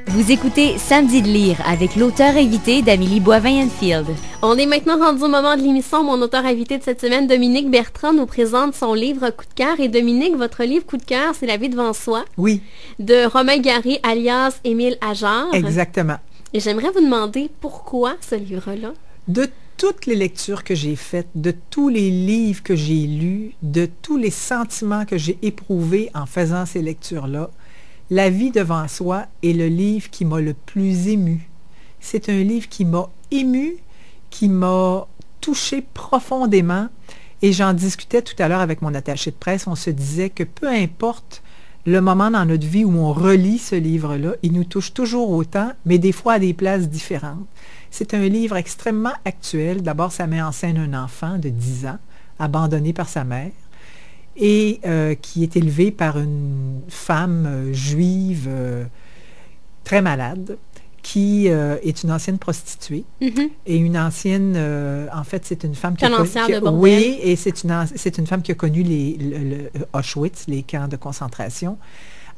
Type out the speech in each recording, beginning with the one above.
Vous écoutez Samedi de lire avec l'auteur invité d'Amélie Boivin-Enfield. On est maintenant rendu au moment de l'émission. Mon auteur invité de cette semaine, Dominique Bertrand, nous présente son livre Coup de cœur. Et Dominique, votre livre Coup de cœur, c'est La vie devant soi. Oui. De Romain Gary, alias Émile Ajar. Exactement. Et j'aimerais vous demander pourquoi ce livre-là? De toutes les lectures que j'ai faites, de tous les livres que j'ai lus, de tous les sentiments que j'ai éprouvés en faisant ces lectures-là, La vie devant soi est le livre qui m'a le plus ému. C'est un livre qui m'a ému, qui m'a touché profondément. Et j'en discutais tout à l'heure avec mon attaché de presse. On se disait que peu importe le moment dans notre vie où on relit ce livre-là, il nous touche toujours autant, mais des fois à des places différentes. C'est un livre extrêmement actuel. D'abord, ça met en scène un enfant de 10 ans, abandonné par sa mère, et qui est élevé par une femme juive très malade, qui est une ancienne prostituée. Et une ancienne, en fait, c'est une femme qui a connu... Oui, et c'est une femme qui a connu le Auschwitz, les camps de concentration.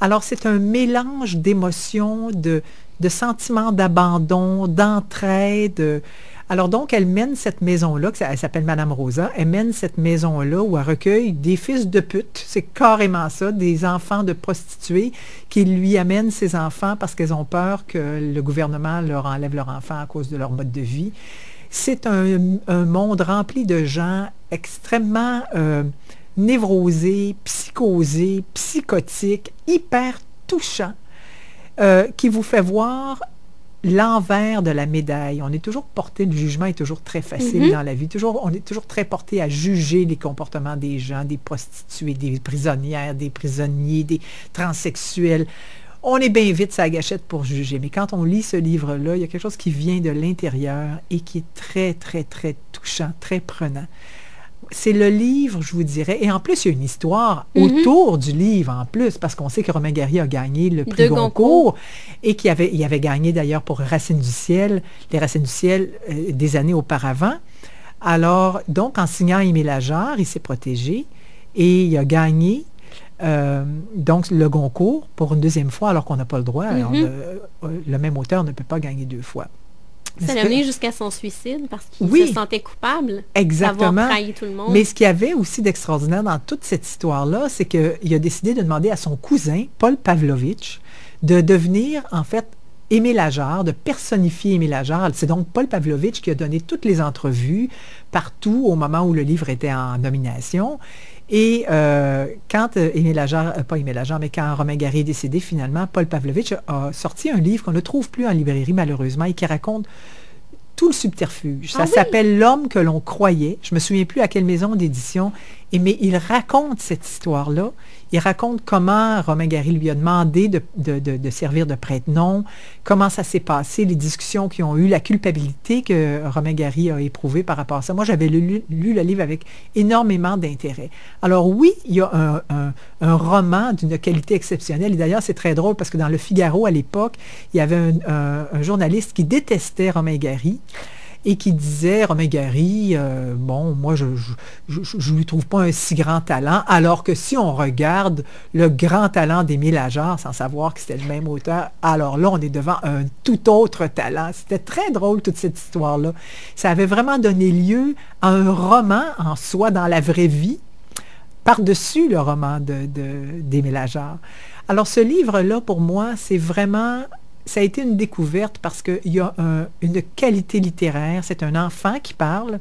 Alors, c'est un mélange d'émotions, de sentiments d'abandon, d'entraide. Alors donc, elle mène cette maison-là, elle s'appelle Madame Rosa, elle mène cette maison-là où elle recueille des fils de pute, c'est carrément ça, des enfants de prostituées qui lui amènent ces enfants parce qu'elles ont peur que le gouvernement leur enlève leurs enfants à cause de leur mode de vie. C'est un monde rempli de gens extrêmement névrosés, psychosés, psychotiques, hyper touchants, qui vous fait voir l'envers de la médaille. On est toujours porté, le jugement est toujours très facile dans la vie. On est toujours très porté à juger les comportements des gens, des prostituées, des prisonnières, des prisonniers, des transsexuels. On est bien vite sa gâchette pour juger. Mais quand on lit ce livre-là, il y a quelque chose qui vient de l'intérieur et qui est très, très, très touchant, très prenant. C'est le livre, je vous dirais, et en plus, il y a une histoire autour du livre, en plus, parce qu'on sait que Romain Gary a gagné le prix Goncourt, et qu'il avait gagné d'ailleurs pour Racines du ciel, les Racines du ciel des années auparavant. Alors, donc, en signant Émile Ajar, il s'est protégé, et il a gagné donc le Goncourt pour une deuxième fois, alors qu'on n'a pas le droit. Le même auteur ne peut pas gagner 2 fois. Ça l'a mené jusqu'à son suicide parce qu'il se sentait coupable d'avoir trahi tout le monde. Mais ce qu'il y avait aussi d'extraordinaire dans toute cette histoire-là, c'est qu'il a décidé de demander à son cousin, Paul Pavlovitch, de devenir, en fait, Émile Ajar, de personnifier Émile Ajar. C'est donc Paul Pavlovitch qui a donné toutes les entrevues partout au moment où le livre était en nomination. Et quand quand Romain Gary est décédé, finalement, Paul Pavlovitch a sorti un livre qu'on ne trouve plus en librairie, malheureusement, et qui raconte tout le subterfuge. Ça s'appelle L'homme que l'on croyait. Je ne me souviens plus à quelle maison d'édition, mais il raconte cette histoire-là. Il raconte comment Romain Gary lui a demandé de servir de prête-nom, comment ça s'est passé, les discussions qu'ils ont eues, la culpabilité que Romain Gary a éprouvée par rapport à ça. Moi, j'avais lu le livre avec énormément d'intérêt. Alors oui, il y a un roman d'une qualité exceptionnelle. Et d'ailleurs, c'est très drôle parce que dans Le Figaro, à l'époque, il y avait un journaliste qui détestait Romain Gary et qui disait, Romain Gary, moi, je lui trouve pas un si grand talent, alors que si on regarde le grand talent d'Émile Ajar, sans savoir que c'était le même auteur, alors là, on est devant un tout autre talent. C'était très drôle, toute cette histoire-là. Ça avait vraiment donné lieu à un roman en soi, dans la vraie vie, par-dessus le roman d'Émile Ajar. Alors, ce livre-là, pour moi, c'est vraiment... Ça a été une découverte parce qu'il y a une qualité littéraire. C'est un enfant qui parle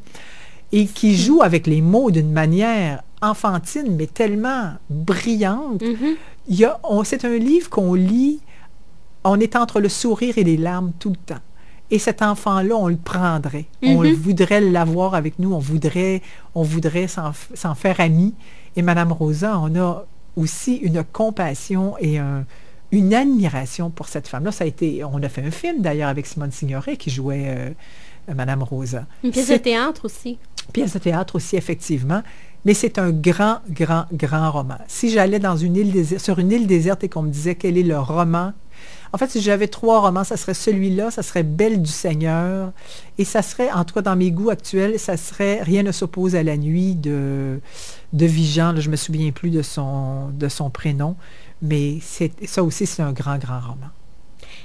et qui joue avec les mots d'une manière enfantine, mais tellement brillante. C'est un livre qu'on lit, on est entre le sourire et les larmes tout le temps. Et cet enfant-là, on le prendrait. On voudrait l'avoir avec nous. On voudrait s'en faire ami. Et Madame Rosa, on a aussi une compassion et une admiration pour cette femme-là. On a fait un film d'ailleurs avec Simone Signoret qui jouait Madame Rosa. Une pièce de théâtre aussi. Pièce de théâtre aussi, effectivement. Mais c'est un grand, grand, grand roman. Si j'allais sur une île déserte et qu'on me disait quel est le roman, en fait, si j'avais 3 romans, ça serait celui-là, ça serait Belle du Seigneur, et ça serait, en tout cas dans mes goûts actuels, ça serait Rien ne s'oppose à la nuit de Vigent. Là, je ne me souviens plus de son prénom. Mais ça aussi, c'est un grand, grand roman.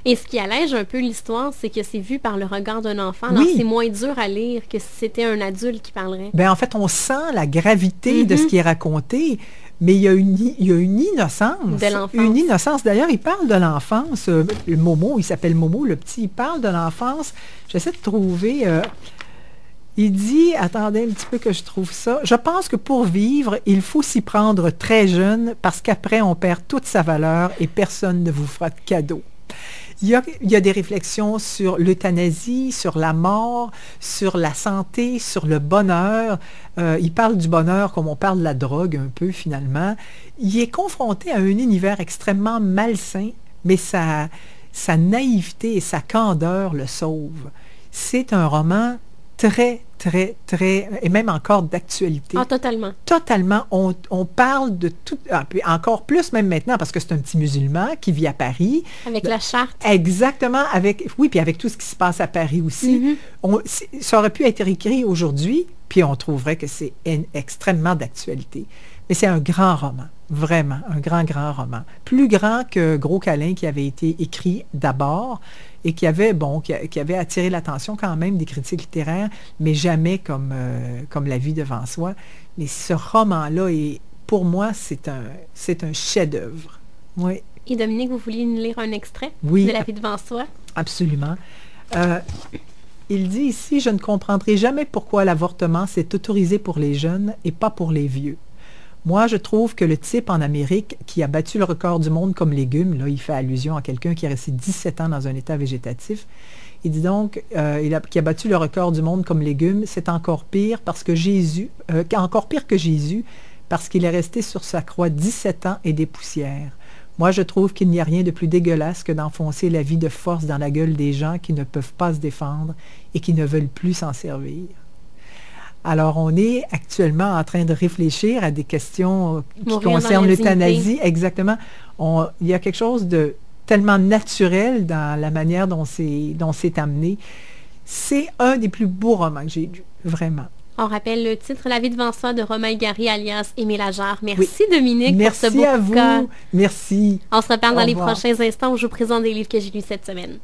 Et ce qui allège un peu l'histoire, c'est que c'est vu par le regard d'un enfant. Alors, Oui. c'est moins dur à lire que si c'était un adulte qui parlerait. Ben, en fait, on sent la gravité de ce qui est raconté, mais il y a une innocence. De l'enfance. Une innocence. D'ailleurs, il parle de l'enfance. Le Momo, il s'appelle Momo, le petit, il parle de l'enfance. J'essaie de trouver... il dit, attendez un petit peu que je trouve ça, je pense que pour vivre, il faut s'y prendre très jeune parce qu'après, on perd toute sa valeur et personne ne vous fera de cadeau. Il y a des réflexions sur l'euthanasie, sur la mort, sur la santé, sur le bonheur. Il parle du bonheur comme on parle de la drogue un peu finalement. Il est confronté à un univers extrêmement malsain, mais sa naïveté et sa candeur le sauvent. C'est un roman très, et même encore d'actualité. Ah, totalement. Totalement. On parle de tout, puis encore plus même maintenant, parce que c'est un petit musulman qui vit à Paris. Avec la charte. Exactement. Oui, puis avec tout ce qui se passe à Paris aussi. Ça aurait pu être écrit aujourd'hui, puis on trouverait que c'est extrêmement d'actualité. Mais c'est un grand roman, vraiment, un grand roman. Plus grand que Gros câlin qui avait été écrit d'abord et qui avait attiré l'attention quand même des critiques littéraires, mais jamais comme La vie devant soi. Mais ce roman-là, pour moi, c'est un chef-d'œuvre. Oui. Et Dominique, vous vouliez nous lire un extrait de La vie devant soi? Absolument. Il dit ici, « Je ne comprendrai jamais pourquoi l'avortement s'est autorisé pour les jeunes et pas pour les vieux. Moi, je trouve que le type en Amérique qui a battu le record du monde comme légume, là, il fait allusion à quelqu'un qui est resté 17 ans dans un état végétatif, il dit donc qui a battu le record du monde comme légume, c'est encore pire parce que encore pire que Jésus, parce qu'il est resté sur sa croix 17 ans et des poussières. Moi, je trouve qu'il n'y a rien de plus dégueulasse que d'enfoncer la vie de force dans la gueule des gens qui ne peuvent pas se défendre et qui ne veulent plus s'en servir. » Alors, on est actuellement en train de réfléchir à des questions qui concernent l'euthanasie. Exactement. Il y a quelque chose de tellement naturel dans la manière dont c'est amené. C'est un des plus beaux romans que j'ai lus, vraiment. On rappelle le titre, La vie devant soi de Romain Gary alias Émile Ajar. Merci Dominique pour ce beau Merci à vous. cas. Merci. On se reparle dans les prochains instants où je vous présente des livres que j'ai lus cette semaine.